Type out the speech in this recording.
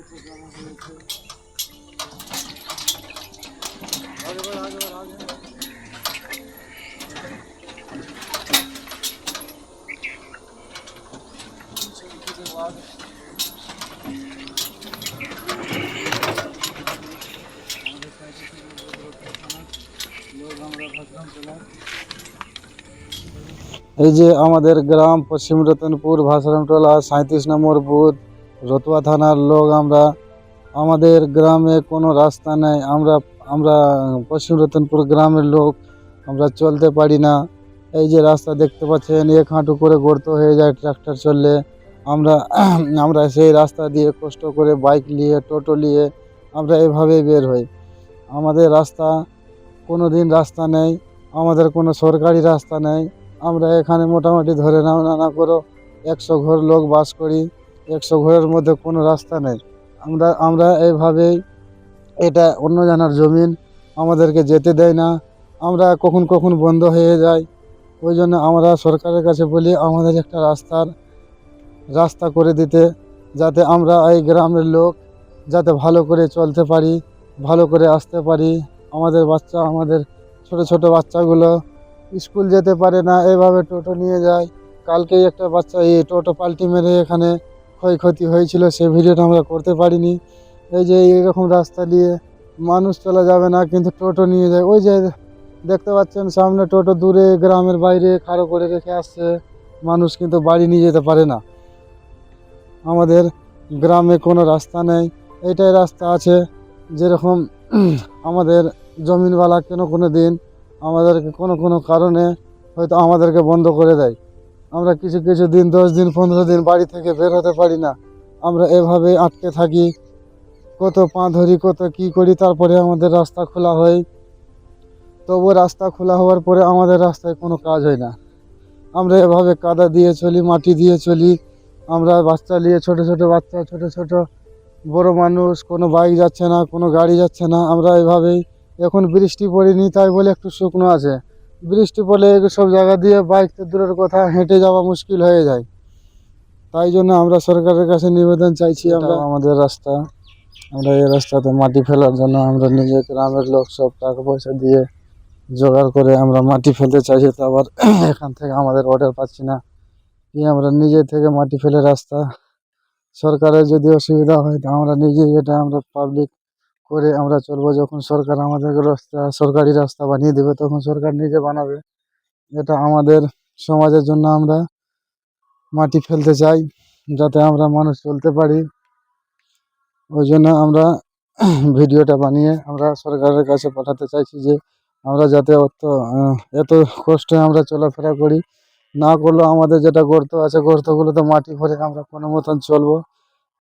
এই যে আমাদের গ্রাম পশ্চিম রতনপুর ভাসারামটোলা 37 নম্বর বুথ রতুয়া থানার লোক আমরা। আমাদের গ্রামে কোনো রাস্তা নেই। আমরা আমরা পশ্চিম রতনপুর গ্রামের লোক, আমরা চলতে পারি না। এই যে রাস্তা দেখতে পাচ্ছেন, 1 হাঁটু করে গর্ত হয়ে যায় ট্রাক্টর চললে। আমরা আমরা সেই রাস্তা দিয়ে কষ্ট করে বাইক নিয়ে, টোটো নিয়ে আমরা এভাবেই বের হই। আমাদের রাস্তা কোনো দিন রাস্তা নেই, আমাদের কোনো সরকারি রাস্তা নেই। আমরা এখানে মোটামুটি ধরে নাও না করো 100 ঘর লোক বাস করি। 100 ঘরের মধ্যে কোনো রাস্তা নেই। আমরা এইভাবেই, এটা অন্য জনের জমিন, আমাদেরকে যেতে দেয় না। আমরা কখন বন্ধ হয়ে যায়। ওই জন্য আমরা সরকারের কাছে বলি আমাদের একটা রাস্তা করে দিতে, যাতে আমরা এই গ্রামের লোক যাতে ভালো করে চলতে পারি, ভালো করে আসতে পারি। আমাদের ছোট ছোট বাচ্চাগুলো স্কুল যেতে পারে না, এভাবে টোটো নিয়ে যায়। কালকেই একটা বাচ্চা এই টোটো পাল্টি মেরে এখানে ক্ষয়ক্ষতি হয়েছিল, সে ভিডিওটা আমরা করতে পারিনি। এই যে এইরকম রাস্তা দিয়ে মানুষ চলা যাবে না, কিন্তু টোটো নিয়ে যায়। ওই যে দেখতে পাচ্ছেন সামনে টোটো, দূরে গ্রামের বাইরে খাড়ো করে রেখে আসছে। মানুষ কিন্তু বাড়ি নিয়ে যেতে পারে না। আমাদের গ্রামে কোনো রাস্তা নেই, এইটাই রাস্তা আছে। যেরকম আমাদের জমিনওয়ালা কোনো দিন আমাদেরকে কোনো কারণে হয়তো আমাদেরকে বন্ধ করে দেয়। আমরা কিছু দিন, 10 দিন, 15 দিন বাড়ি থেকে বের হতে পারি না। আমরা এভাবে আটকে থাকি, কত পা ধরি, কত কী করি, তারপরে আমাদের রাস্তা খোলা হয়। তবু রাস্তা খোলা হওয়ার পরে আমাদের রাস্তায় কোনো কাজ হয় না। আমরা এভাবে কাদা দিয়ে চলি, মাটি দিয়ে চলি। আমরা বাচ্চা নিয়ে, ছোট বাচ্চা, ছোট বড় মানুষ, কোনো বাইক যাচ্ছে না, কোনো গাড়ি যাচ্ছে না। আমরা এভাবেই, এখন বৃষ্টি পড়েনি তাই বলে একটু শুকনো আছে। বৃষ্টি পড়লে সব জায়গা দিয়ে বাইক তো দূরের কথা, হেঁটে যাওয়া মুশকিল হয়ে যায়। তাই জন্য আমরা সরকারের কাছে নিবেদন চাইছি, আমাদের রাস্তা, আমরা এই রাস্তাতে মাটি ফেলার জন্য আমরা নিজে গ্রামের লোক সব টাকা পয়সা দিয়ে জোগাড় করে আমরা মাটি ফেলতে চাইছি। তো আবার এখান থেকে আমাদের অর্ডার পাচ্ছি না, কি আমরা নিজে থেকে মাটি ফেলে রাস্তা, সরকারের যদি অসুবিধা হয় তো আমরা নিজেই এটা আমরা পাবলিক করে আমরা চলবো। যখন সরকার আমাদেরকে সরকারি রাস্তা বানিয়ে দেবে, তখন সরকার নিজে বানাবে। এটা আমাদের সমাজের জন্য আমরা মাটি ফেলতে চাই, যাতে আমরা মানুষ চলতে পারি। ওই জন্য আমরা ভিডিওটা বানিয়ে আমরা সরকারের কাছে পাঠাতে চাইছি, যে আমরা যাতে এত কষ্টে আমরা চলাফেরা করি। না করলেও আমাদের যেটা গর্ত আছে, গর্তগুলোতে মাটি ভরে আমরা কোনো মতন চলবো।